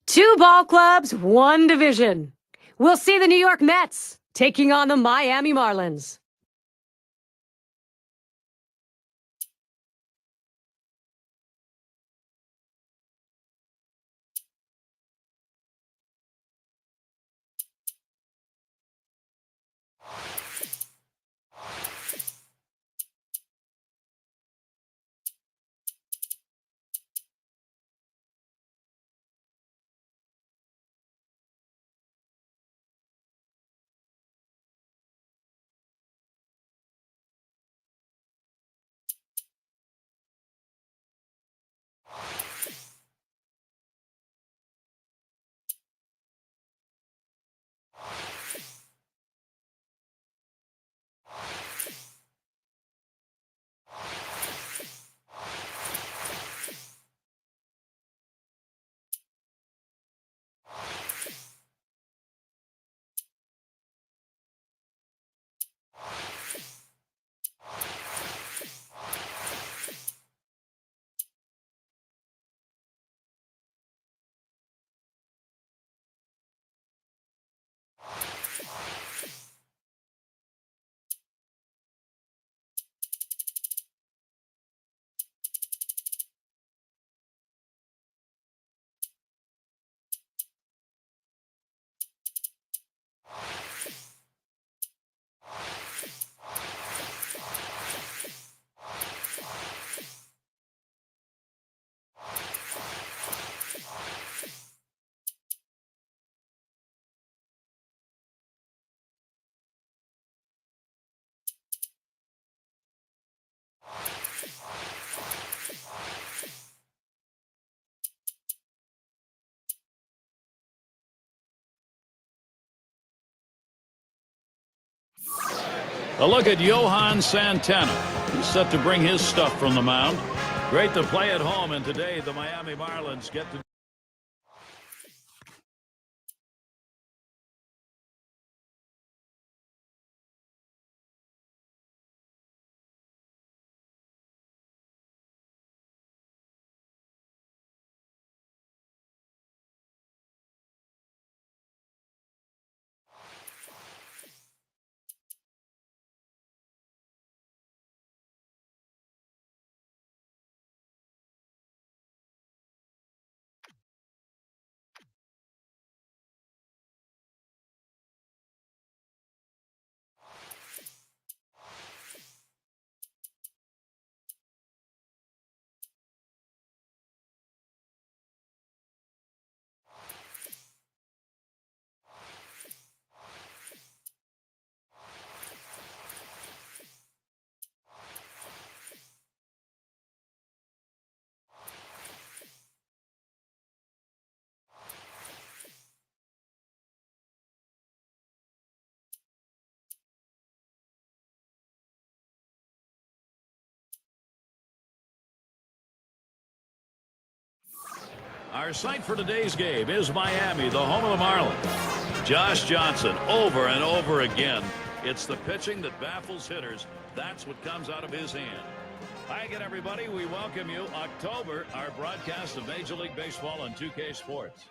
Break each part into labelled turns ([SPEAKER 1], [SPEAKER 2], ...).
[SPEAKER 1] Two ball clubs, one division. We'll see the New York Mets taking on the Miami Marlins.
[SPEAKER 2] A look at Johan Santana. He's set to bring his stuff from the mound. Great to play at home, and today the Miami Marlins get to... Our site for today's game is Miami, the home of the Marlins. Josh Johnson, over and over again. It's the pitching that baffles hitters. That's what comes out of his hand. Hi again, everybody. We welcome you. October, our broadcast of Major League Baseball on 2K Sports.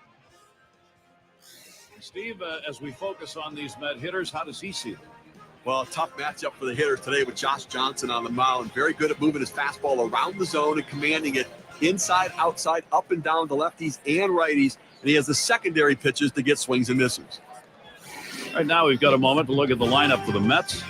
[SPEAKER 2] Steve, as we focus on these Met hitters, how does he see them?
[SPEAKER 3] Well, a tough matchup for the hitters today with Josh Johnson on the mound. Very good at moving his fastball around the zone and commanding it inside, outside, up and down to lefties and righties. And he has the secondary pitches to get swings and misses.
[SPEAKER 2] Right now, we've got a moment to look at the lineup for the Mets.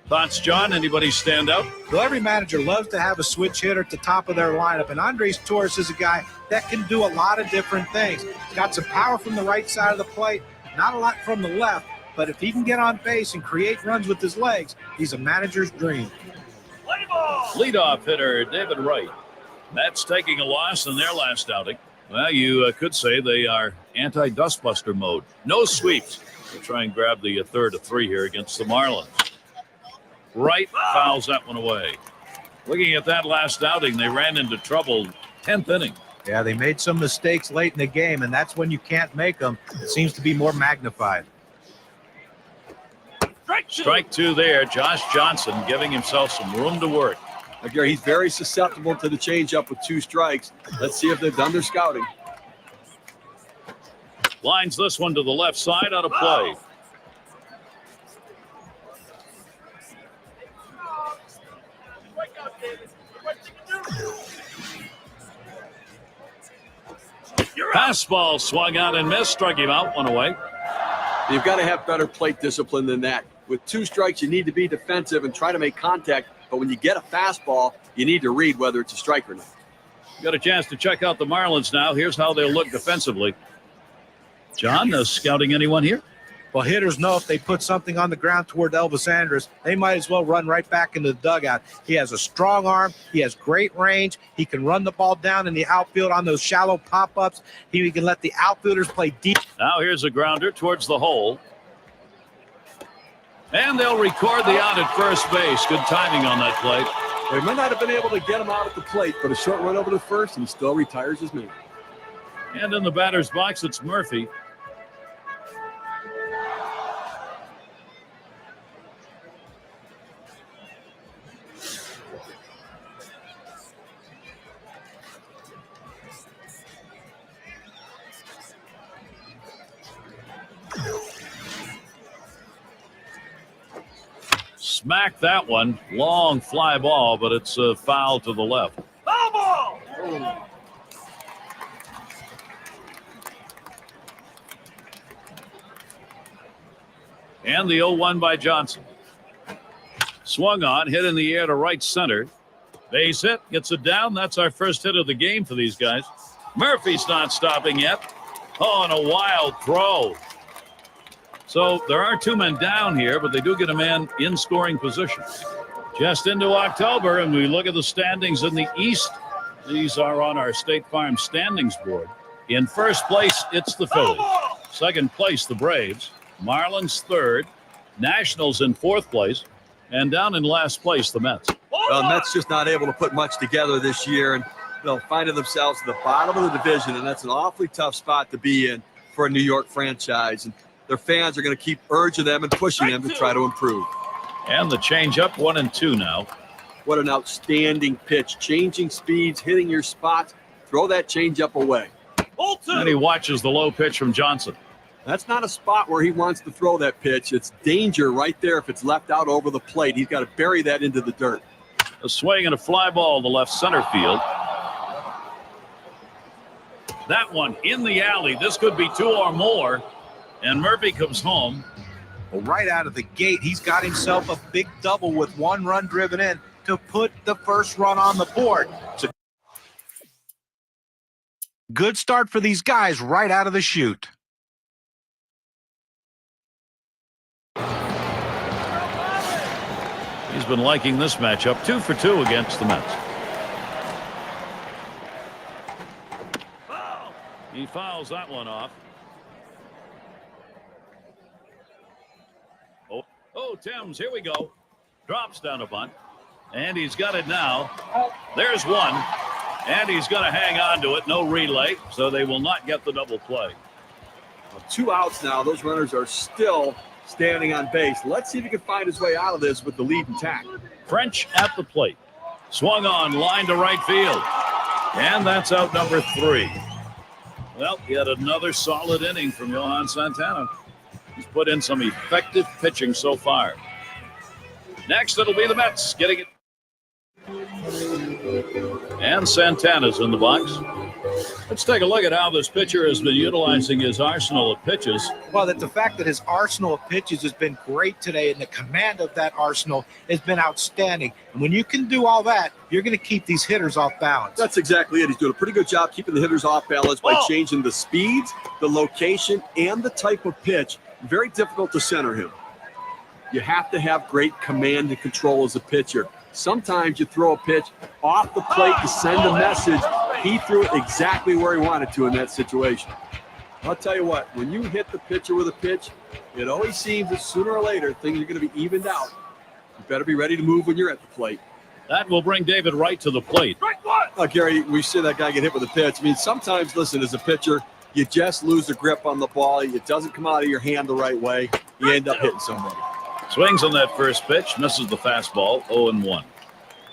[SPEAKER 2] Thoughts, John? Anybody stand out?
[SPEAKER 4] Well, every manager loves to have a switch hitter at the top of their lineup, and Andres Torres is a guy that can do a lot of different things. He's got some power from the right side of the plate, not a lot from the left, but if he can get on base and create runs with his legs, he's a manager's dream.
[SPEAKER 2] Leadoff hitter David Wright. Mets taking a loss in their last outing. Well, you could say they are anti-dustbuster mode. No sweeps. They'll try and grab the third of three here against the Marlins. Wright fouls that one away. Looking at that last outing, they ran into trouble 10th inning.
[SPEAKER 4] Yeah, they made some mistakes late in the game, and that's when you can't make them. It seems to be more magnified.
[SPEAKER 2] Strike two there. Josh Johnson giving himself some room to work.
[SPEAKER 3] Gary, he's very susceptible to the changeup with two strikes. Let's see if they've done their scouting.
[SPEAKER 2] Lines this one to the left side out of play. Fastball swung out and missed. Struck him out. One away.
[SPEAKER 3] You've got to have better plate discipline than that. With 2 strikes, you need to be defensive and try to make contact. But when you get a fastball, you need to read whether it's a strike or not.
[SPEAKER 2] Got a chance to check out the Marlins now. Here's how they'll look defensively. John, scouting anyone here?
[SPEAKER 4] Well, hitters know if they put something on the ground toward Elvis Andrus, they might as well run right back into the dugout. He has a strong arm. He has great range. He can run the ball down in the outfield on those shallow pop-ups. He can let the outfielders play deep.
[SPEAKER 2] Now here's a grounder towards the hole. And they'll record the out at first base. Good timing on that play.
[SPEAKER 3] They might not have been able to get him out at the plate, but a short run over to first, and he still retires his man.
[SPEAKER 2] And in the batter's box, it's Murphy. Smack that one. Long fly ball, but it's a foul to the left. Foul ball! And the 0-1 by Johnson. Swung on, hit in the air to right center. Base hit, gets it down. That's our first hit of the game for these guys. Murphy's not stopping yet. Oh, and a wild throw. So there are 2 men down here, but they do get a man in scoring position. Just into October, and we look at the standings in the East. These are on our State Farm standings board. In first place, it's the Phillies. Second place, the Braves. Marlins third. Nationals in fourth place. And down in last place, the Mets.
[SPEAKER 3] Well, Mets just not able to put much together this year, and they'll find themselves at the bottom of the division, and that's an awfully tough spot to be in for a New York franchise. And their fans are going to keep urging them and pushing them to try to improve.
[SPEAKER 2] And the changeup, 1-2 now.
[SPEAKER 3] What an outstanding pitch. Changing speeds, hitting your spots. Throw that changeup away.
[SPEAKER 2] And he watches the low pitch from Johnson.
[SPEAKER 3] That's not a spot where he wants to throw that pitch. It's danger right there if it's left out over the plate. He's got to bury that into the dirt.
[SPEAKER 2] A swing and a fly ball to left center field. That one in the alley. This could be 2 or more. And Murphy comes home.
[SPEAKER 4] Well, right out of the gate, he's got himself a big double with 1 run driven in to put the first run on the board. It's a good start for these guys right out of the chute.
[SPEAKER 2] He's been liking this matchup. 2 for 2 against the Mets. He fouls that one off. Oh, Timms, here we go. Drops down a bunt. And he's got it now. There's one. And he's going to hang on to it. No relay, so they will not get the double play.
[SPEAKER 3] 2 outs now. Those runners are still standing on base. Let's see if he can find his way out of this with the lead intact.
[SPEAKER 2] French at the plate. Swung on, line to right field. And that's out number 3. Well, yet another solid inning from Johan Santana. He's put in some effective pitching so far. Next, it'll be the Mets getting it. And Santana's in the box. Let's take a look at how this pitcher has been utilizing his arsenal of pitches.
[SPEAKER 4] Well, the fact that his arsenal of pitches has been great today, and the command of that arsenal has been outstanding. And when you can do all that, you're going to keep these hitters off balance.
[SPEAKER 3] That's exactly it. He's doing a pretty good job keeping the hitters off balance by changing the speeds, the location, and the type of pitch. Very difficult to center him. You have to have great command and control as a pitcher. Sometimes you throw a pitch off the plate to send a message. He threw it exactly where he wanted to in that situation. I'll tell you what, when you hit the pitcher with a pitch, it always seems that sooner or later things are going to be evened out. You better be ready to move when you're at the plate.
[SPEAKER 2] That will bring David Wright to the plate.
[SPEAKER 3] Gary, we see that guy get hit with a pitch. I mean, sometimes, listen, as a pitcher, you just lose the grip on the ball. It doesn't come out of your hand the right way. You end up hitting somebody.
[SPEAKER 2] Swings on that first pitch, misses the fastball, 0-1.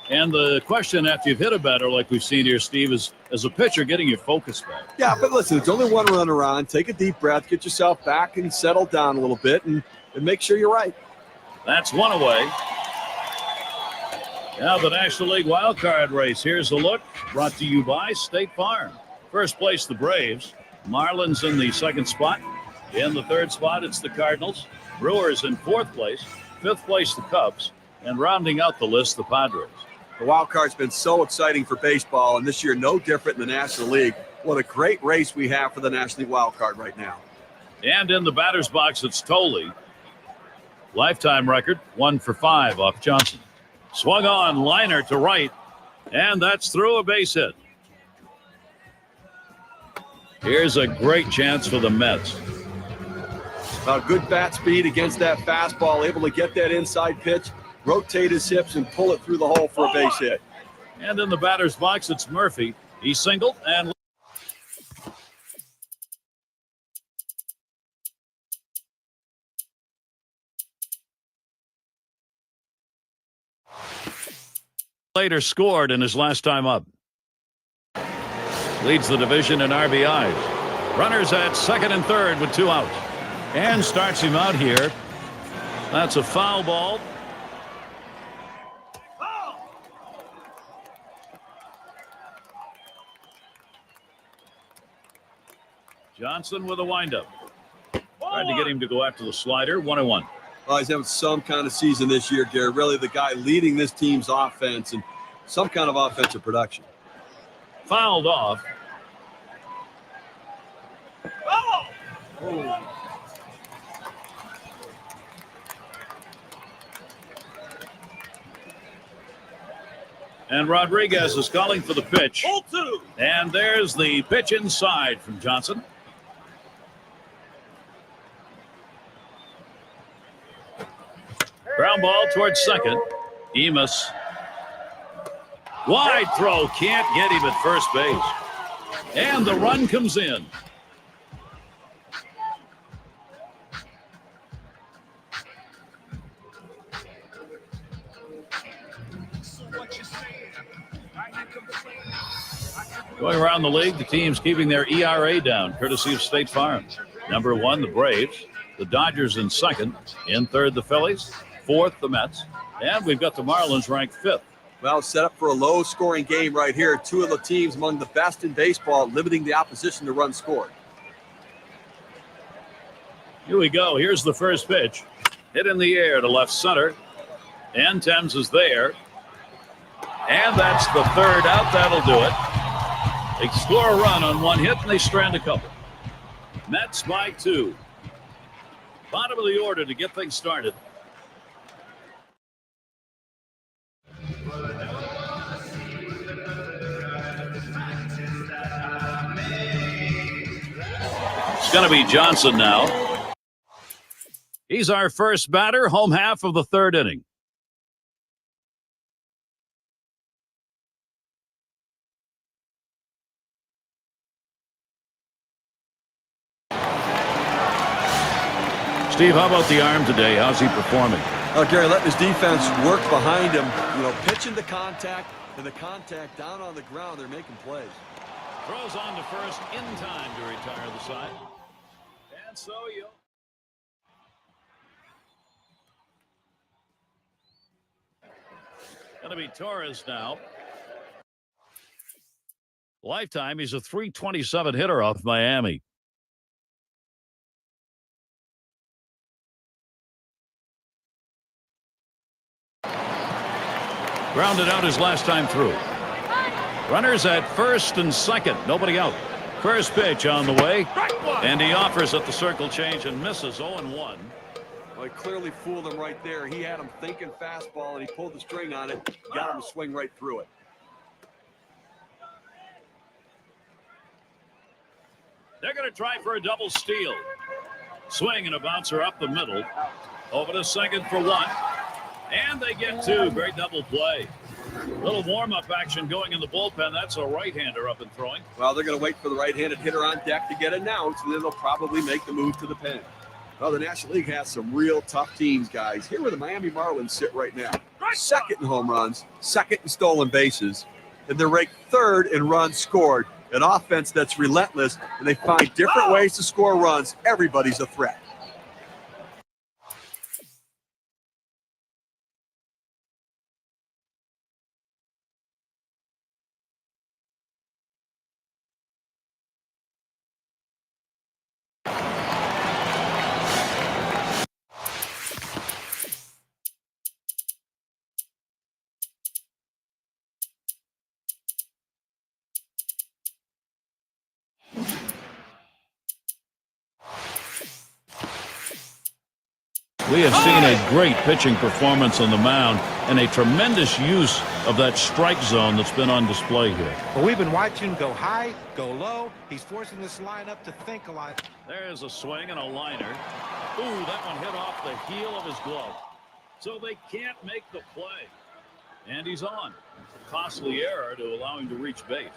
[SPEAKER 2] And the question after you've hit a batter like we've seen here, Steve, is as a pitcher getting your focus back.
[SPEAKER 3] Yeah, but listen, it's only one runner on. Take a deep breath, get yourself back and settle down a little bit and make sure you're right.
[SPEAKER 2] That's one away. Now the National League wild card race. Here's a look brought to you by State Farm. First place, the Braves. Marlins in the second spot. In the third spot, it's the Cardinals. Brewers in fourth place. Fifth place, the Cubs. And rounding out the list, the Padres.
[SPEAKER 3] The wild card's been so exciting for baseball, and this year no different in the National League. What a great race we have for the National League wild card right now.
[SPEAKER 2] And in the batter's box, it's Tolley. Lifetime record, 1 for 5 off Johnson. Swung on, liner to right, and that's through a base hit. Here's a great chance for the Mets.
[SPEAKER 3] Good bat speed against that fastball, able to get that inside pitch, rotate his hips, and pull it through the hole for a base hit.
[SPEAKER 2] And in the batter's box, it's Murphy. He singled and later scored in his last time up. Leads the division in RBIs. Runners at second and third with 2 outs. And starts him out here. That's a foul ball. Johnson with a windup. Tried to get him to go after the slider. 1-1.
[SPEAKER 3] Well, he's having some kind of season this year, Gary. Really the guy leading this team's offense and some kind of offensive production.
[SPEAKER 2] Fouled off.
[SPEAKER 3] Oh.
[SPEAKER 2] And Rodriguez is calling for the pitch. And there's the pitch inside from Johnson. Ground ball towards second. Emus. Wide throw. Can't get him at first base. And the run comes in. Going around the league, the teams keeping their ERA down, courtesy of State Farm. Number 1, the Braves. The Dodgers in second. In third, the Phillies. Fourth, the Mets. And we've got the Marlins ranked 5th.
[SPEAKER 3] Well, set up for a low-scoring game right here. 2 of the teams among the best in baseball, limiting the opposition to runs scored.
[SPEAKER 2] Here we go. Here's the first pitch. Hit in the air to left center. And Thames is there. And that's the third out. That'll do it. They score a run on 1 hit, and they strand a couple. Mets by 2. Bottom of the order to get things started. It's going to be Johnson now. He's our first batter, home half of the third inning. Steve, how about the arm today? How's he performing?
[SPEAKER 3] Gary, letting his defense work behind him. Pitching the contact and the contact down on the ground. They're making plays.
[SPEAKER 2] Throws on to first in time to retire the side. And so you. Going to be Torres now. Lifetime, he's a .327 hitter off Miami. Grounded out his last time through. Runners at first and second. Nobody out. First pitch on the way. And he offers at the circle change and misses 0-1.
[SPEAKER 3] Well, he clearly fooled him right there. He had him thinking fastball, and he pulled the string on it. Got him to swing right through it.
[SPEAKER 2] They're going to try for a double steal. Swing and a bouncer up the middle. Over to second for 1. And they get 2. Great double play. Little warm-up action going in the bullpen. That's a right-hander up and throwing.
[SPEAKER 3] Well, they're going to wait for the right-handed hitter on deck to get announced, and then they'll probably make the move to the pen. Well, the National League has some real tough teams, guys. Here where the Miami Marlins sit right now. second in home runs, second in stolen bases, and they're ranked third in runs scored. An offense that's relentless, and they find different ways to score runs. Everybody's a threat.
[SPEAKER 2] We have seen a great pitching performance on the mound and a tremendous use of that strike zone that's been on display here.
[SPEAKER 4] Well, we've been watching him go high, go low. He's forcing this lineup to think a lot.
[SPEAKER 2] There's a swing and a liner. Ooh, that one hit off the heel of his glove. So they can't make the play. And he's on. Costly error to allow him to reach base.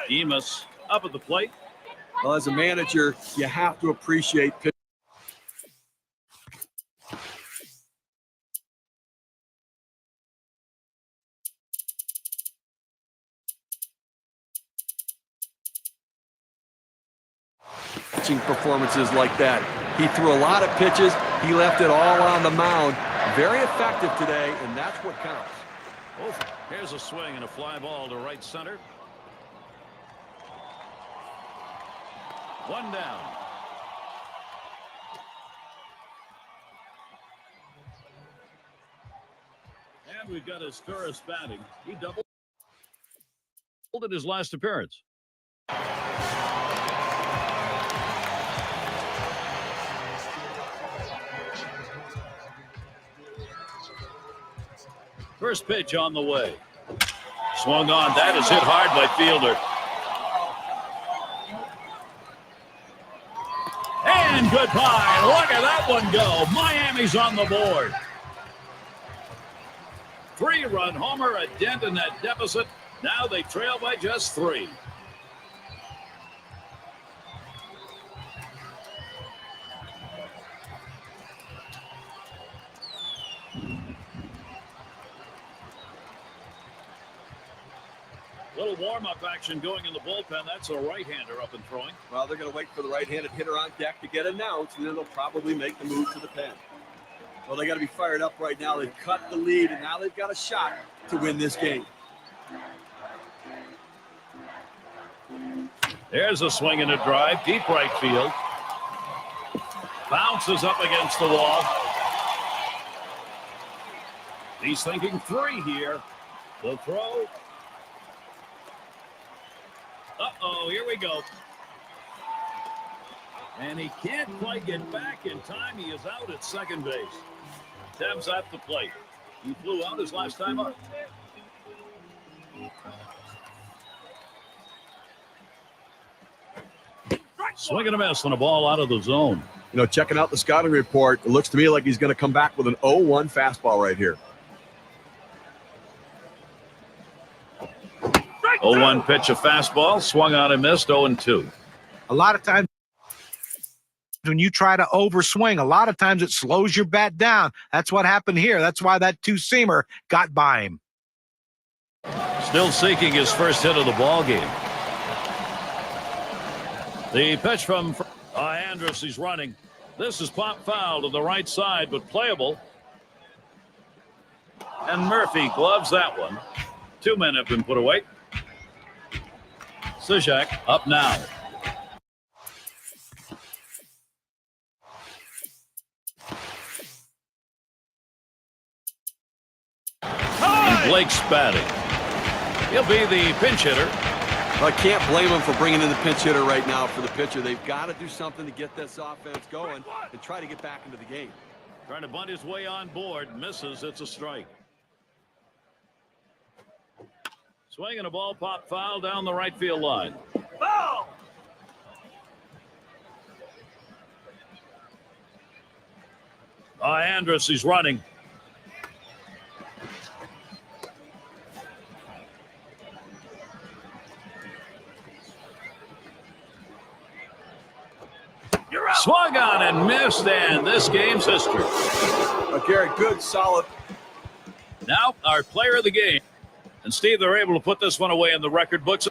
[SPEAKER 2] Emus up at the plate.
[SPEAKER 3] Well, as a manager, you have to appreciate pitching performances like that. He threw a lot of pitches. He left it all on the mound. Very effective today, and that's what counts.
[SPEAKER 2] Over. Here's a swing and a fly ball to right center. One down. And we've got his tourist batting. He doubled at his last appearance. First pitch on the way. Swung on. That is hit hard by fielder. And goodbye. Look at that one go. Miami's on the board. 3-run homer, a dent in that deficit. Now they trail by just 3. Little warm-up action going in the bullpen. That's a right-hander up and throwing.
[SPEAKER 3] Well, they're going to wait for the right-handed hitter on deck to get announced, and then they'll probably make the move to the pen. Well, they got to be fired up right now. They've cut the lead, and now they've got a shot to win this game.
[SPEAKER 2] There's a swing and a drive, deep right field. Bounces up against the wall. He's thinking 3 here. The throw. Uh-oh, here we go. And he can't quite get back in time. He is out at second base. Deb's at the plate. He flew out his last time up. Swing and a miss on a ball out of the zone.
[SPEAKER 3] You know, checking out the scouting report, it looks to me like he's going to come back with an 0-1 fastball right here.
[SPEAKER 2] 0-1 pitch, a fastball, swung on and missed, 0-2.
[SPEAKER 4] A lot of times when you try to overswing, a lot of times it slows your bat down. That's what happened here. That's why that 2-seamer got by him.
[SPEAKER 2] Still seeking his first hit of the ball game. The pitch from Andrus, he's running. This is pop foul to the right side, but playable. And Murphy gloves that one. 2 men have been put away. Sijak up now. And Blake's batting. He'll be the pinch hitter.
[SPEAKER 3] I can't blame him for bringing in the pinch hitter right now for the pitcher. They've got to do something to get this offense going and try to get back into the game.
[SPEAKER 2] Trying to bunt his way on board. Misses. It's a strike. Swinging a ball, pop foul down the right field line. Foul! Andrus, he's running. Swung on and missed, and this game's history.
[SPEAKER 3] Garrett, good, solid.
[SPEAKER 2] Now, our player of the game. And, Steve, they're able to put this one away in the record books.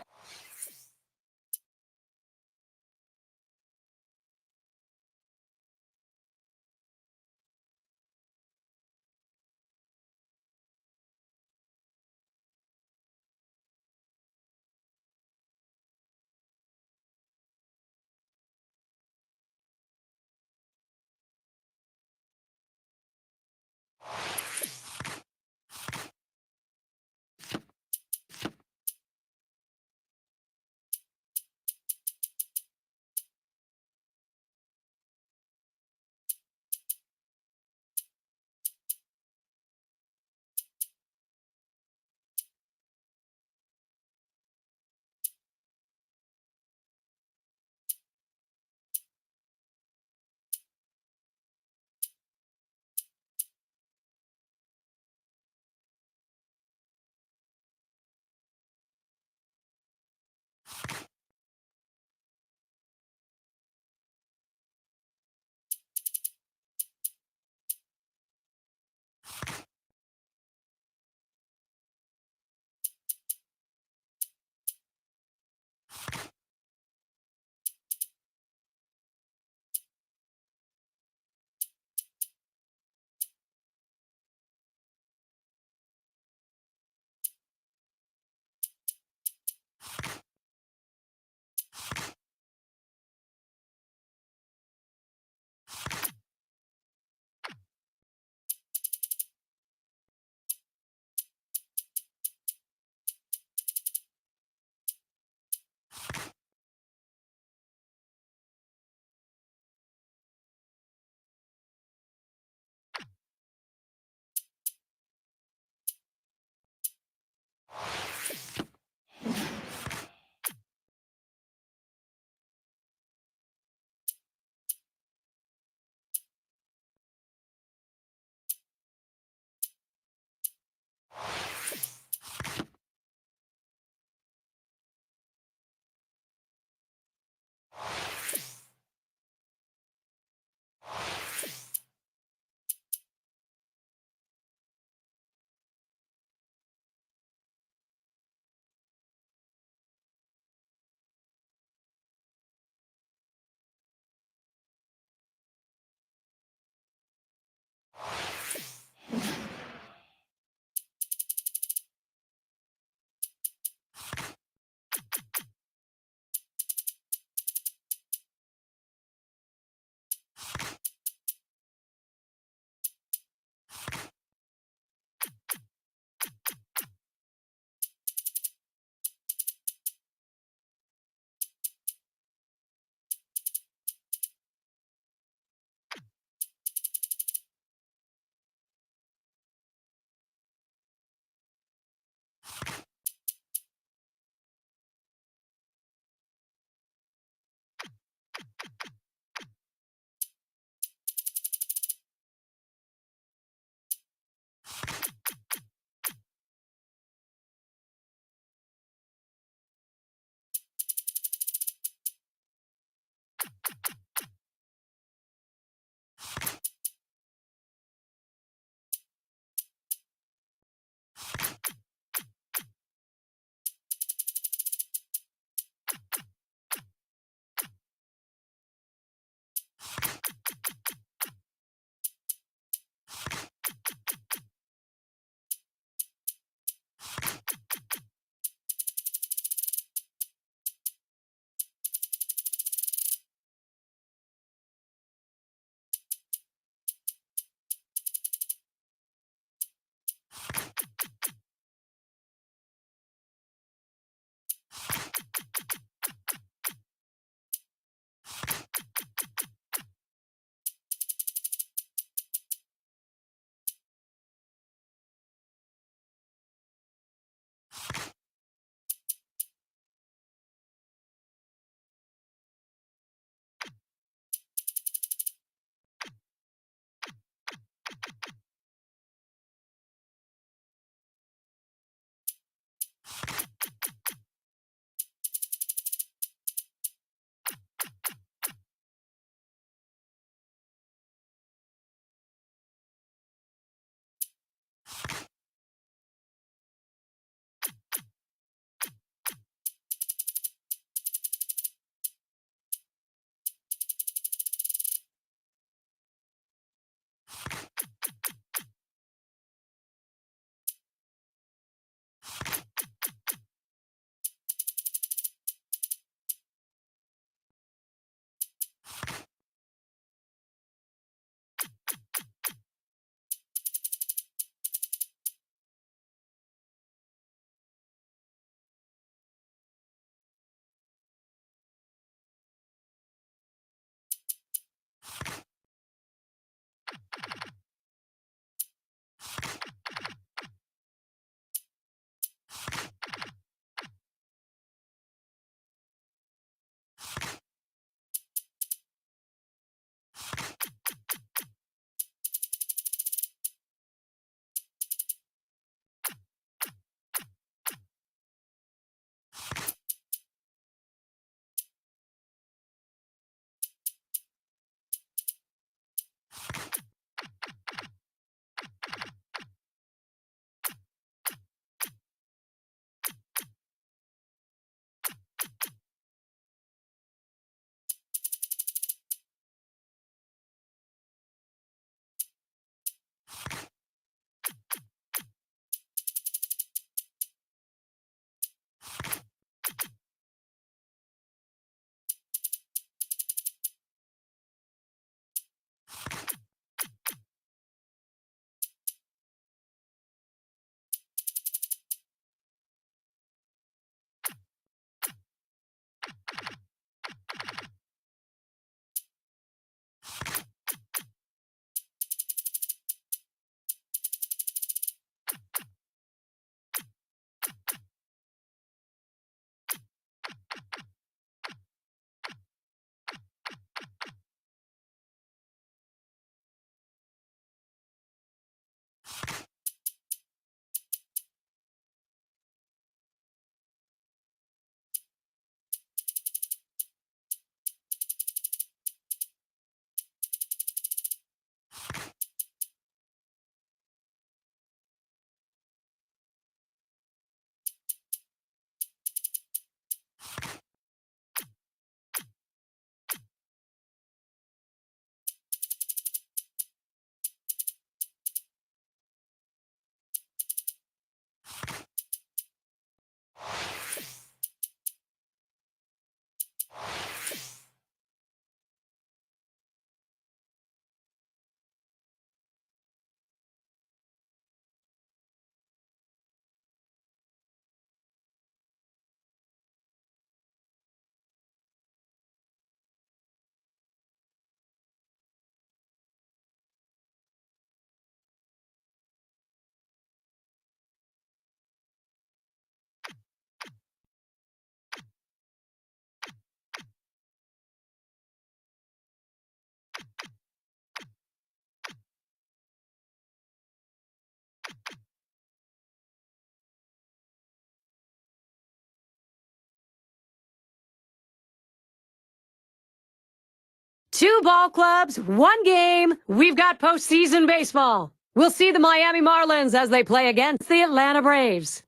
[SPEAKER 1] 2 ball clubs, 1 game. We've got postseason baseball. We'll see the Miami Marlins as they play against the Atlanta Braves.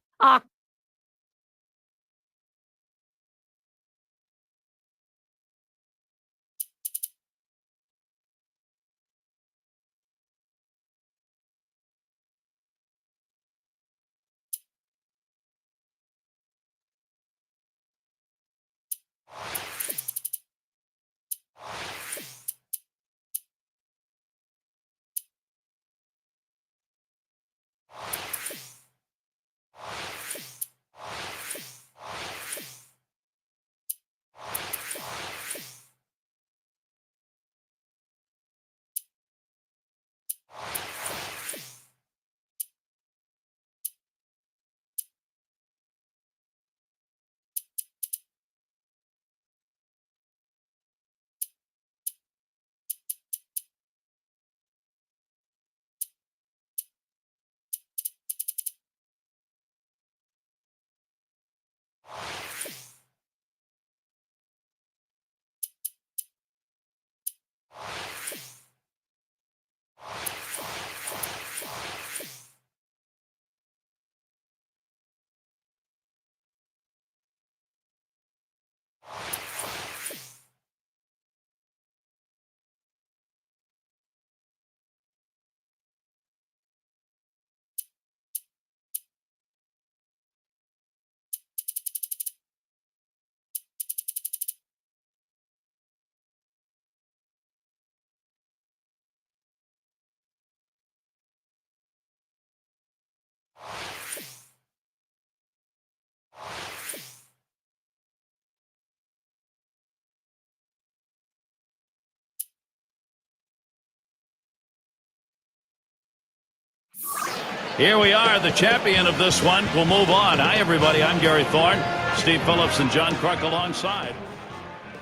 [SPEAKER 2] Here we are, the champion of this one will move on. Hi, everybody. I'm Gary Thorne. Steve Phillips and John Kruk alongside.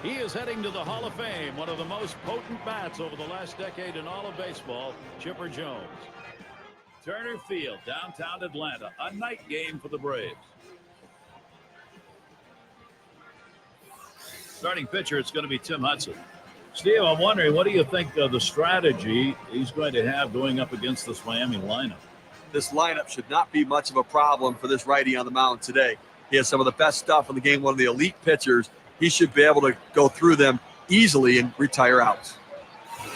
[SPEAKER 2] He is heading to the Hall of Fame, one of the most potent bats over the last decade in all of baseball, Chipper Jones. Turner Field, downtown Atlanta, a night game for the Braves. Starting pitcher, it's going to be Tim Hudson. Steve, I'm wondering, what do you think of the strategy he's going to have going up against this Miami lineup?
[SPEAKER 3] This lineup should not be much of a problem for this righty on the mound today. He has some of the best stuff in the game, one of the elite pitchers. He should be able to go through them easily and retire outs.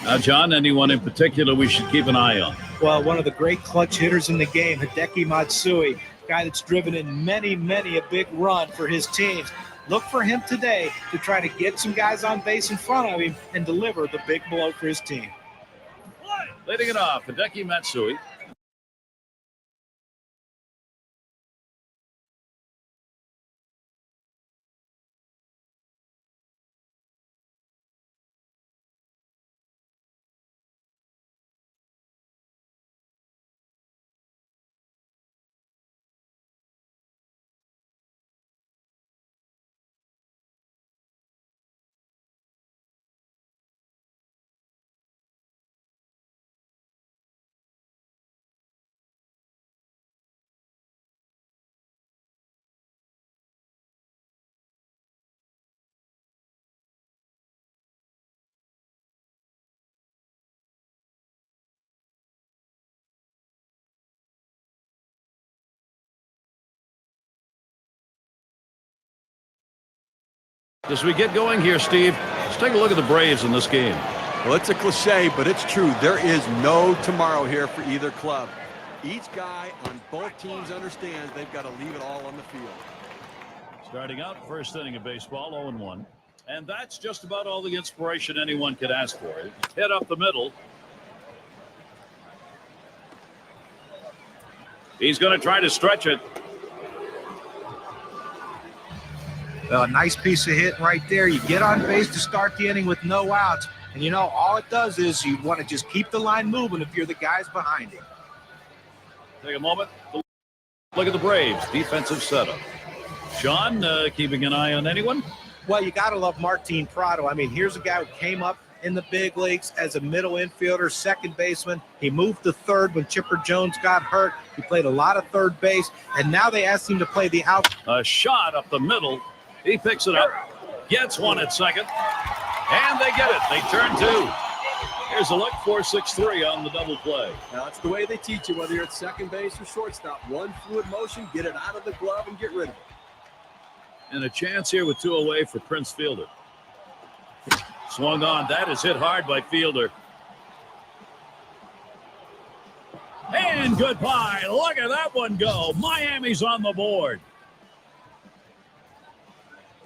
[SPEAKER 2] Now, John, anyone in particular we should keep an eye on?
[SPEAKER 4] Well, one of the great clutch hitters in the game, Hideki Matsui, guy that's driven in many a big run for his teams. Look for him today to try to get some guys on base in front of him and deliver the big blow for his team.
[SPEAKER 2] Leading it off, Hideki Matsui. As we get going here, Steve, let's take a look at the Braves in this game.
[SPEAKER 3] Well, it's a cliche, but it's true. There is no tomorrow here for either club. Each guy on both teams understands they've got to leave it all on the field.
[SPEAKER 2] Starting out, first inning of baseball, 0-1. And that's just about all the inspiration anyone could ask for. Hit up the middle. He's going to try to stretch it.
[SPEAKER 4] A nice piece of hit right there. You get on base to start the inning with no outs. And, you know, all it does is you want to just keep the line moving if you're the guys behind him.
[SPEAKER 2] Take a moment. Look at the Braves. Defensive setup. Sean, keeping an eye on anyone?
[SPEAKER 4] Well, you got to love Martin Prado. I mean, here's a guy who came up in the big leagues as a middle infielder, second baseman. He moved to third when Chipper Jones got hurt. He played a lot of third base. And now they asked him to play the out.
[SPEAKER 2] A shot up the middle. He picks it up, gets one at second, And they get it. They turn 2. Here's a look, 4-6-3 on the double play.
[SPEAKER 3] Now, that's the way they teach you, whether you're at second base or shortstop. One fluid motion, get it out of the glove and get rid of it.
[SPEAKER 2] And a chance here with 2 away for Prince Fielder. Swung on. That is hit hard by Fielder. And goodbye. Look at that one go. Miami's on the board.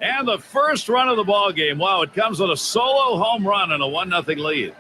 [SPEAKER 2] And the first run of the ball game. Wow, it comes with a solo home run and a 1-0 lead.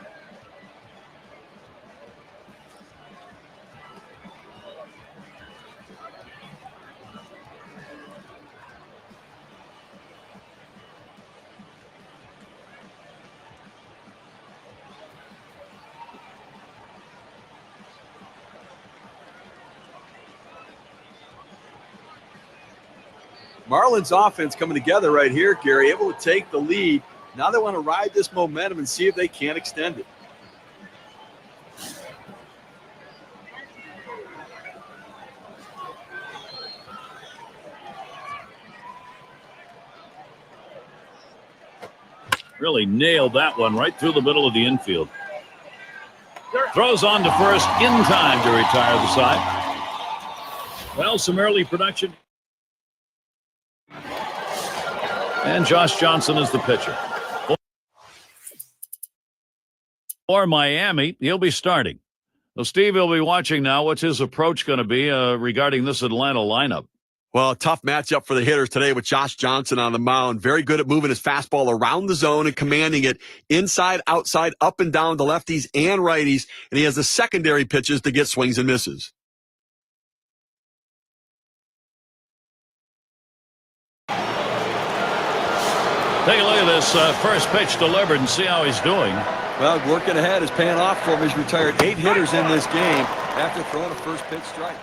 [SPEAKER 3] Marlins offense coming together right here, Gary, able to take the lead. Now they want to ride this momentum and see if they can extend it.
[SPEAKER 2] Really nailed that one right through the middle of the infield. Throws on to first in time to retire the side. Well, some early production. And Josh Johnson is the pitcher. For Miami, he'll be starting. Well, Steve will be watching now. What's his approach going to be regarding this Atlanta lineup?
[SPEAKER 3] Well, a tough matchup for the hitters today with Josh Johnson on the mound. Very good at moving his fastball around the zone and commanding it inside, outside, up and down to lefties and righties. And he has the secondary pitches to get swings and misses.
[SPEAKER 2] Take a look at this first pitch delivered and see how he's doing.
[SPEAKER 3] Well, working ahead is paying off for him. He's retired 8 hitters in this game after throwing a first pitch strike.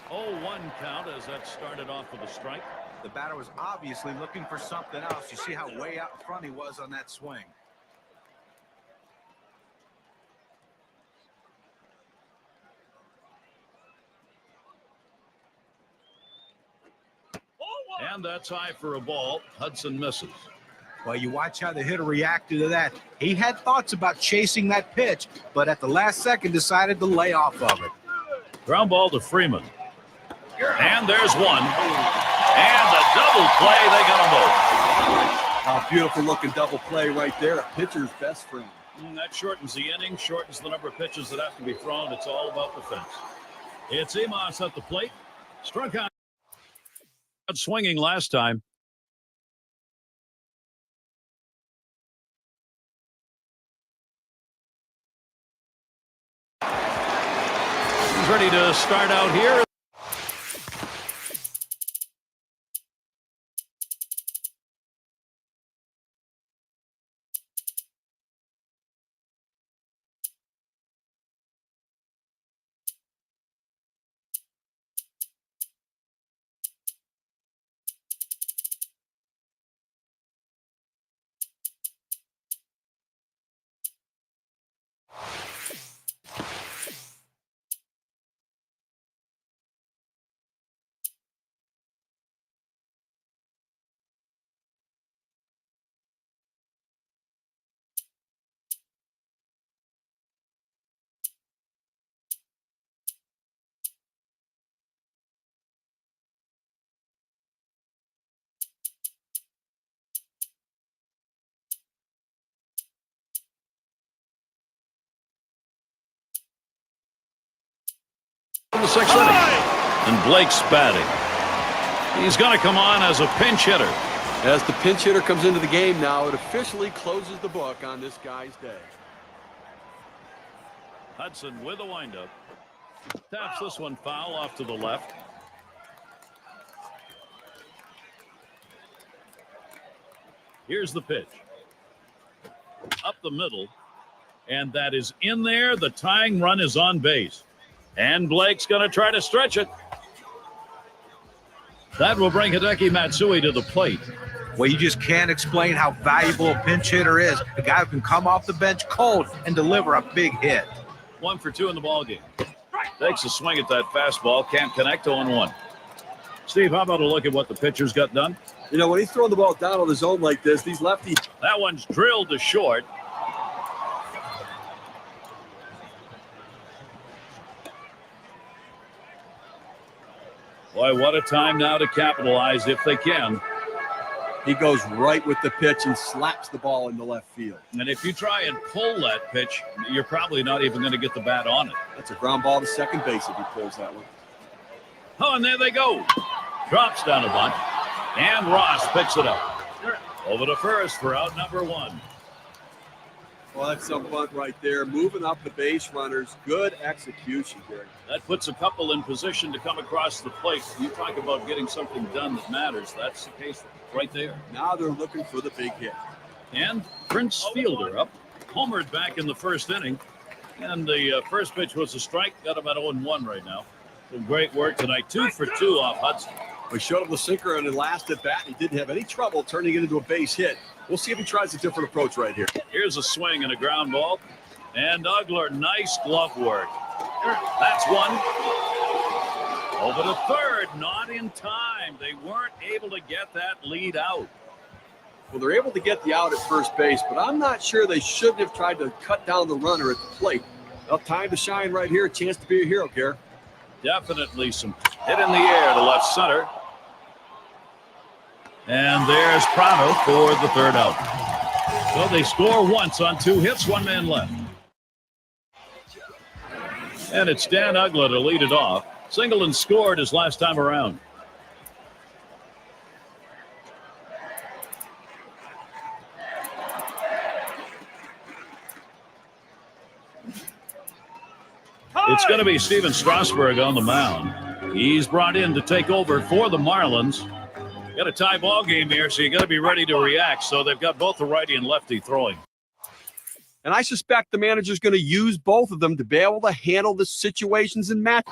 [SPEAKER 2] 0-1 count as that started off with a strike.
[SPEAKER 4] The batter was obviously looking for something else. You see how way out in front he was on that swing.
[SPEAKER 2] And that's high for a ball. Hudson misses.
[SPEAKER 4] Well, you watch how the hitter reacted to that. He had thoughts about chasing that pitch, but at the last second decided to lay off of it.
[SPEAKER 2] Ground ball to Freeman. And there's one. And the double play, they got them both.
[SPEAKER 3] A beautiful looking double play right there. A pitcher's best friend.
[SPEAKER 2] That shortens the inning, shortens the number of pitches that have to be thrown. It's all about defense. It's Emos at the plate. Struck out swinging last time. He's ready to start out here. In the 6th inning. And Blake's batting. He's going to come on as a pinch hitter.
[SPEAKER 3] As the pinch hitter comes into the game now, it officially closes the book on this guy's day.
[SPEAKER 2] Hudson with a windup. Taps this one foul off to the left. Here's the pitch. Up the middle. And that is in there. The tying run is on base. And Blake's going to try to stretch it. That will bring Hideki Matsui to the plate.
[SPEAKER 4] Well, you just can't explain how valuable a pinch hitter is. A guy who can come off the bench cold and deliver a big hit.
[SPEAKER 2] 1 for 2 in the ballgame. Takes a swing at that fastball. Can't connect. 0-1. Steve, how about a look at what the pitcher's got done?
[SPEAKER 3] You know, when he's throwing the ball down on the zone like this, these lefties.
[SPEAKER 2] That one's drilled to short. Boy, what a time now to capitalize if they can.
[SPEAKER 3] He goes right with the pitch and slaps the ball into left field.
[SPEAKER 2] And if you try and pull that pitch, you're probably not even going to get the bat on it.
[SPEAKER 3] That's a ground ball to second base if he pulls that one.
[SPEAKER 2] Oh, and there they go. Drops down a bunch. And Ross picks it up. Over to first for out number 1.
[SPEAKER 3] Well, that's some bunt right there. Moving up the base runners. Good execution, Gary.
[SPEAKER 2] That puts a couple in position to come across the plate. You talk about getting something done that matters. That's the case right there.
[SPEAKER 3] Now they're looking for the big hit.
[SPEAKER 2] And Prince Fielder up. Homered back in the first inning. And the first pitch was a strike. Got him at 0-1 right now. Some great work tonight. 2 for 2 off Hudson.
[SPEAKER 3] We showed him the sinker on the last at bat. He didn't have any trouble turning it into a base hit. We'll see if he tries a different approach right here.
[SPEAKER 2] Here's a swing and a ground ball. And Ugler, nice glove work. That's one. Over to third, not in time. They weren't able to get that lead out.
[SPEAKER 3] Well, they're able to get the out at first base, but I'm not sure they shouldn't have tried to cut down the runner at the plate. Well, time to shine right here. A chance to be a hero, Gare.
[SPEAKER 2] Definitely some hit in the air to left center. And there's Prado for the third out. So they score once on 2 hits, 1 man left. And it's Dan Ugla to lead it off. Singleton scored his last time around. It's going to be Steven Strasburg on the mound. He's brought in to take over for the Marlins. Got a tie ball game here, so you got to be ready to react. So they've got both the righty and lefty throwing.
[SPEAKER 3] And I suspect the manager's going to use both of them to be able to handle the situations and match.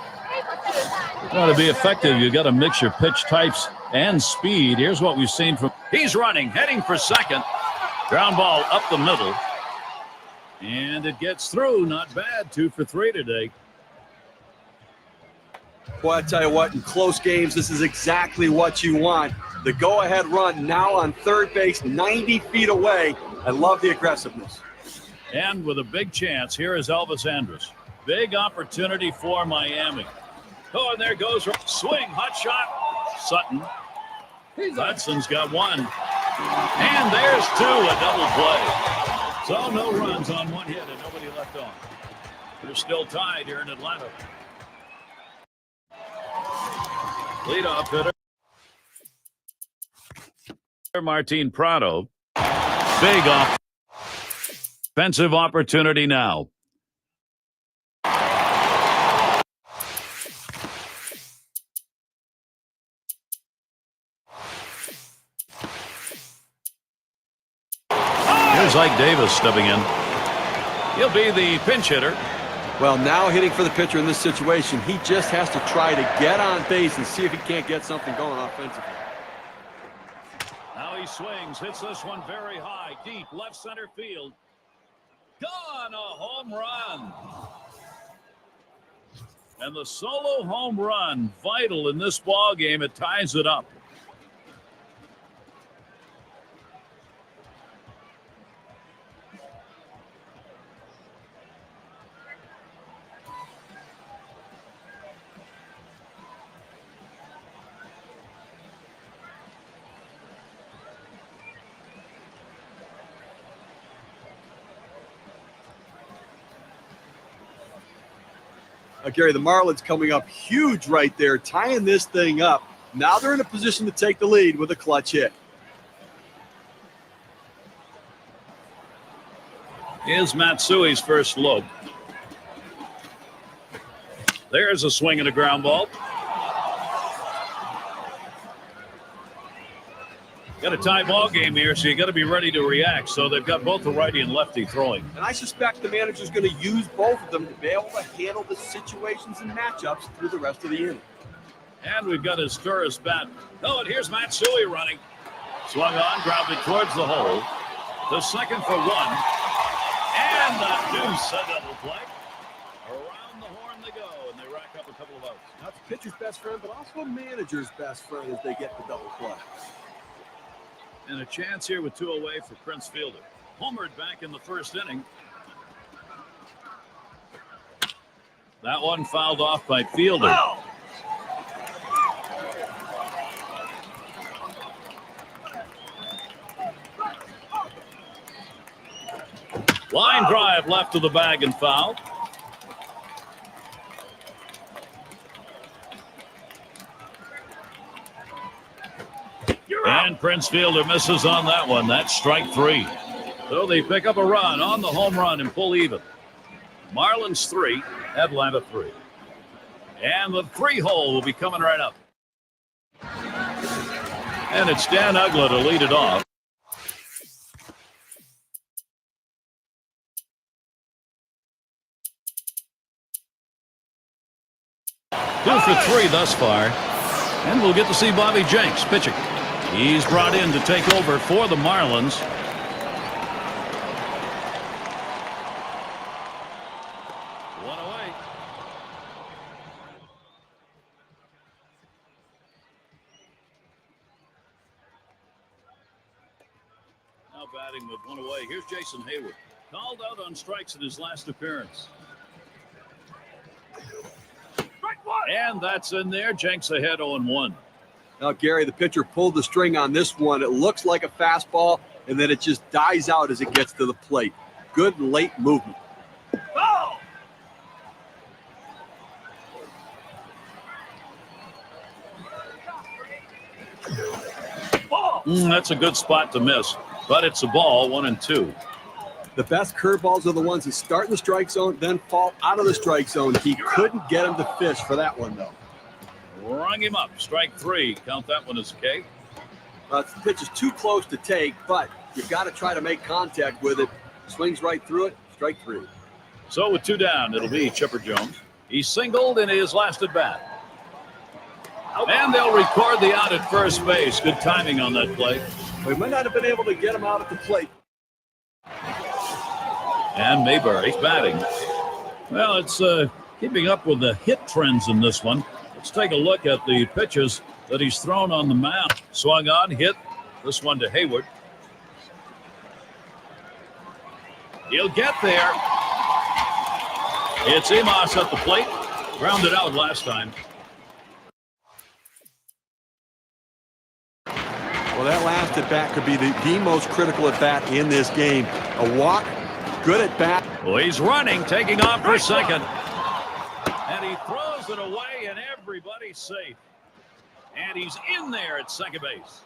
[SPEAKER 2] Well, to be effective, you got to mix your pitch types and speed. Here's what we've seen from. He's running, heading for second. Ground ball up the middle. And it gets through. Not bad. 2 for 3 today.
[SPEAKER 3] Boy, I tell you what, in close games, this is exactly what you want. The go-ahead run now on third base, 90 feet away. I love the aggressiveness.
[SPEAKER 2] And with a big chance, here is Elvis Andrus. Big opportunity for Miami. Oh, and there goes swing, hot shot, Sutton. Hudson's got 1. And there's 2, a double play. So no runs on 1 hit and nobody left on. They're still tied here in Atlanta. Leadoff hitter Martin Prado. Big offensive opportunity now. Here's Ike Davis stepping in. He'll be the pinch hitter.
[SPEAKER 3] Well, now hitting for the pitcher in this situation, he just has to try to get on base and see if he can't get something going offensively.
[SPEAKER 2] Now he swings, hits this one very high, deep left center field. Gone, a home run. And the solo home run, vital in this ball game. It ties it up.
[SPEAKER 3] Gary, the Marlins coming up huge right there, tying this thing up. Now they're in a position to take the lead with a clutch hit.
[SPEAKER 2] Here's Matsui's first look. There's a swing and a ground ball. Got a tie ball game here, so you got to be ready to react. So they've got both the righty and lefty throwing.
[SPEAKER 3] And I suspect the manager's going to use both of them to be able to handle the situations and matchups through the rest of the inning.
[SPEAKER 2] And we've got his tourist bat. Oh, and here's Matsui running. Swung on, grounded towards the hole. The second for 1. And the deuce, a double play. Around the horn they go, and they rack up a couple of outs.
[SPEAKER 3] pitcher's best friend, but also a manager's best friend as they get the double play.
[SPEAKER 2] And a chance here with 2 away for Prince Fielder. Homered back in the first inning. That one fouled off by Fielder.
[SPEAKER 3] Oh!
[SPEAKER 2] Line drive left of the bag and foul. And Prince Fielder misses on that one. That's strike 3. So they pick up a run on the home run and pull even. Marlins 3, Atlanta 3. And the 3-hole will be coming right up. And it's Dan Uggla to lead it off. 2 for 3 thus far. And we'll get to see Bobby Jenks pitching. He's brought in to take over for the Marlins. One away. Now batting with 1 away. Here's Jason Hayward. Called out on strikes in his last appearance. And that's in there. Jenks ahead 0-1.
[SPEAKER 3] Now, Gary, the pitcher pulled the string on this one. It looks like a fastball, and then it just dies out as it gets to the plate. Good late movement. Oh!
[SPEAKER 2] That's a good spot to miss, but it's a ball, 1-2.
[SPEAKER 3] The best curveballs are the ones that start in the strike zone, then fall out of the strike zone. He couldn't get him to fish for that one, though.
[SPEAKER 2] Rung him up. Strike 3. Count that one as K.
[SPEAKER 3] The pitch is too close to take, but you've got to try to make contact with it. Swings right through it. Strike 3.
[SPEAKER 2] So with 2 down, it'll be Chipper Jones. He singled in his last at bat. And they'll record the out at first base. Good timing on that play.
[SPEAKER 3] We might not have been able to get him out at the plate.
[SPEAKER 2] And Mayberry's batting. Well, it's keeping up with the hit trends in this one. Let's take a look at the pitches that he's thrown on the mound. Swung on, hit. This one to Hayward. He'll get there. It's Emos at the plate. Grounded out last time.
[SPEAKER 3] Well, that last at bat could be the most critical at bat in this game. A walk, good at bat.
[SPEAKER 2] Well, he's running, taking off for second. And he throws it away, and everybody's safe. And he's in there at second base.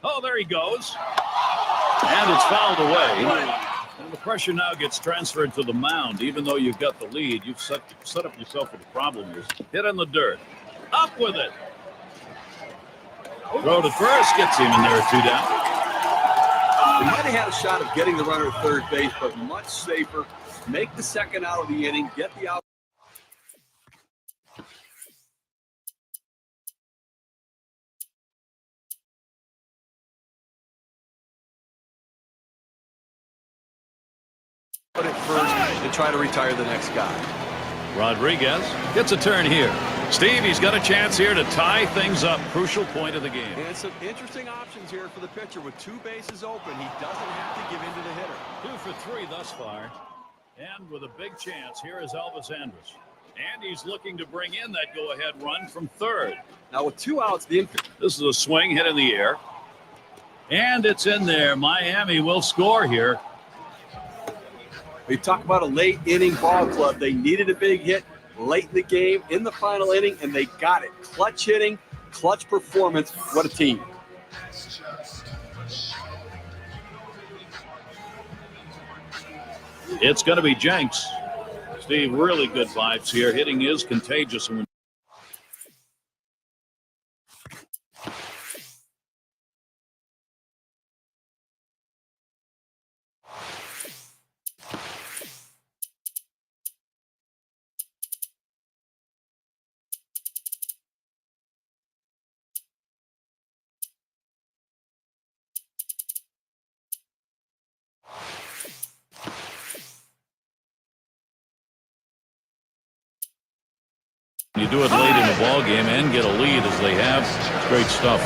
[SPEAKER 2] Oh, there he goes. And it's fouled away. And the pressure now gets transferred to the mound. Even though you've got the lead, you've set up yourself with a problem here. Hit in the dirt. Up with it. Throw to first. Gets him in there at 2 down.
[SPEAKER 3] He might have had a shot of getting the runner at third base, but much safer. Make the second out of the inning. Get the out. Put it first and try to retire the next guy.
[SPEAKER 2] Rodriguez gets a turn here. Steve, he's got a chance here to tie things up. Crucial point of the game.
[SPEAKER 3] And some interesting options here for the pitcher. With 2 bases open, he doesn't have to give in to the hitter.
[SPEAKER 2] 2 for 3 thus far. And with a big chance, here is Elvis Andrus. And he's looking to bring in that go-ahead run from third.
[SPEAKER 3] Now with 2 outs, the infield.
[SPEAKER 2] This is a swing hit in the air. And it's in there. Miami will score here.
[SPEAKER 3] We talk about a late inning ball club. They needed a big hit late in the game, in the final inning, and they got it. Clutch hitting, clutch performance. What a team.
[SPEAKER 2] It's going to be Jenks. Steve, really good vibes here. Hitting is contagious. You do it late in the ball game and get a lead as they have. It's great stuff.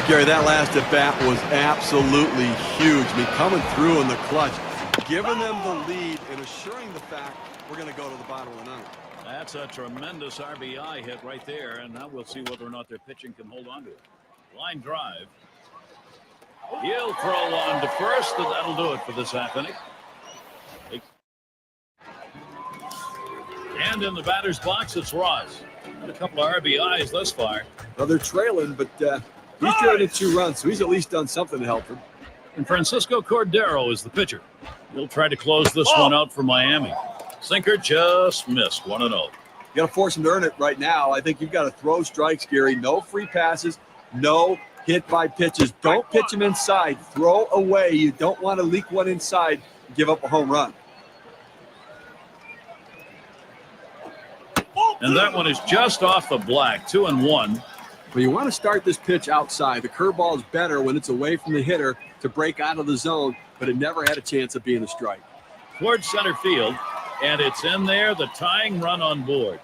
[SPEAKER 3] Gary, that last at bat was absolutely huge. I mean, coming through in the clutch, giving them the lead and assuring the fact we're going to go to the bottom of the ninth.
[SPEAKER 2] That's a tremendous RBI hit right there, and now we'll see whether or not their pitching can hold on to it. Line drive. He'll throw on to first, and that'll do it for this half inning. And in the batter's box, it's Ross. Had a couple of RBIs thus far.
[SPEAKER 3] Well, they're trailing, but he's traded 2 runs, so he's at least done something to help them.
[SPEAKER 2] And Francisco Cordero is the pitcher. He'll try to close this one out for Miami. Sinker just missed 1-0.
[SPEAKER 3] You got to force him to earn it right now. I think you've got to throw strikes, Gary. No free passes, no hit by pitches. Don't pitch him inside. Throw away. You don't want to leak one inside and give up a home run.
[SPEAKER 2] And that one is just off the black, 2-1.
[SPEAKER 3] But you want to start this pitch outside. The curveball is better when it's away from the hitter to break out of the zone, but it never had a chance of being a strike.
[SPEAKER 2] Towards center field, and it's in there, the tying run on board.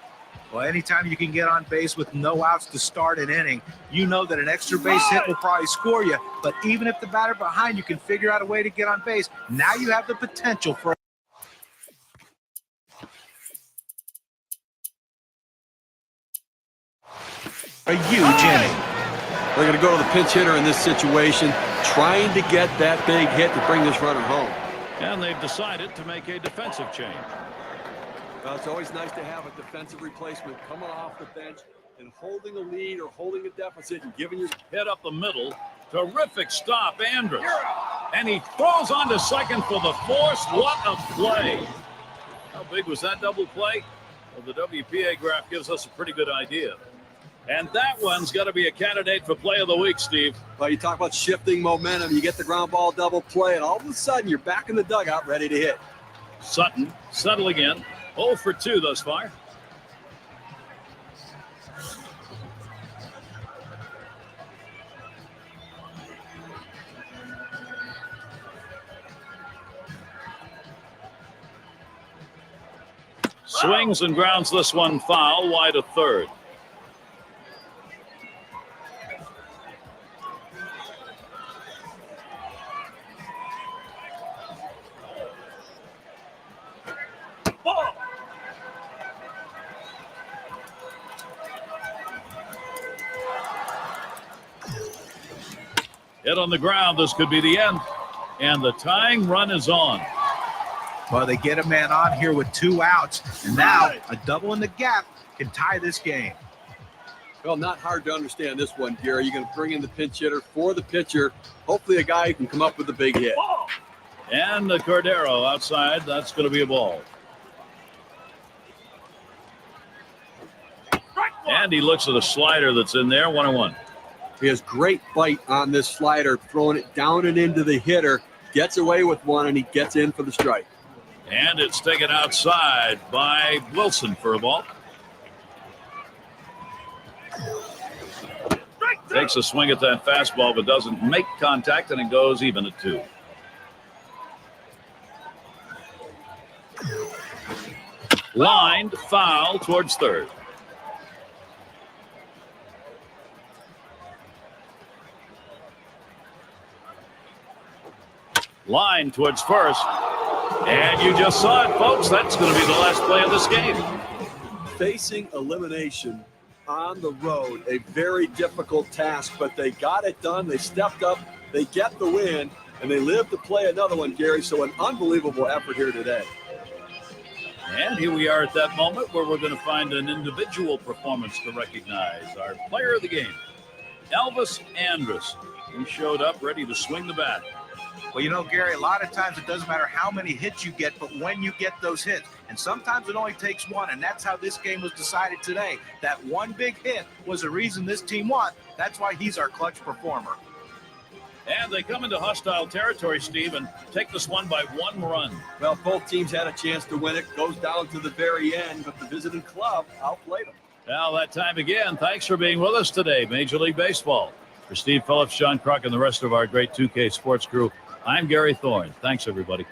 [SPEAKER 4] Well, anytime you can get on base with no outs to start an inning, you know that an extra base hit will probably score you. But even if the batter behind you can figure out a way to get on base, now you have the potential for a huge inning.
[SPEAKER 3] They're going to go to the pinch hitter in this situation, trying to get that big hit to bring this runner home.
[SPEAKER 2] And they've decided to make a defensive change.
[SPEAKER 3] Well, it's always nice to have a defensive replacement coming off the bench and holding a lead or holding a deficit and giving your
[SPEAKER 2] hit up the middle. Terrific stop, Andrus. And he throws on to second for the force. What a play. How big was that double play? Well, the WPA graph gives us a pretty good idea. And that one's got to be a candidate for play of the week, Steve.
[SPEAKER 3] Well, you talk about shifting momentum. You get the ground ball double play, and all of a sudden you're back in the dugout ready to hit.
[SPEAKER 2] Sutton settling in. 0 for 2 thus far. Swings and grounds this one foul, wide of third. Hit on the ground. This could be the end. And the tying run is on.
[SPEAKER 4] Well, they get a man on here with 2 outs. And now a double in the gap can tie this game.
[SPEAKER 3] Well, not hard to understand this one, Gary. You're going to bring in the pinch hitter for the pitcher. Hopefully a guy who can come up with a big hit.
[SPEAKER 2] And the Cordero outside. That's going to be a ball. And he looks at a slider that's in there, 1-1.
[SPEAKER 3] He has great bite on this slider, throwing it down and into the hitter, gets away with one, and he gets in for the strike.
[SPEAKER 2] And it's taken outside by Wilson for a ball. Takes a swing at that fastball, but doesn't make contact, and it goes even at 2. Lined, foul towards third. Line towards first. And you just saw it, folks. That's going to be the last play of this game.
[SPEAKER 3] Facing elimination on the road, a very difficult task, but they got it done. They stepped up, they get the win, and they live to play another one, Gary. So an unbelievable effort here today.
[SPEAKER 2] And here we are at that moment where we're going to find an individual performance to recognize our player of the game, Elvis Andrus, who showed up ready to swing the bat.
[SPEAKER 4] Well, you know, Gary, a lot of times it doesn't matter how many hits you get, but when you get those hits. And sometimes it only takes one, and that's how this game was decided today. That one big hit was the reason this team won. That's why he's our clutch performer.
[SPEAKER 2] And they come into hostile territory, Steve, and take this one by 1 run.
[SPEAKER 3] Well, both teams had a chance to win it. Goes down to the very end, but the visiting club outplayed them.
[SPEAKER 2] Well, that time again, thanks for being with us today, Major League Baseball. For Steve Phillips, Sean Kruk, and the rest of our great 2K sports crew, I'm Gary Thorne. Thanks, everybody.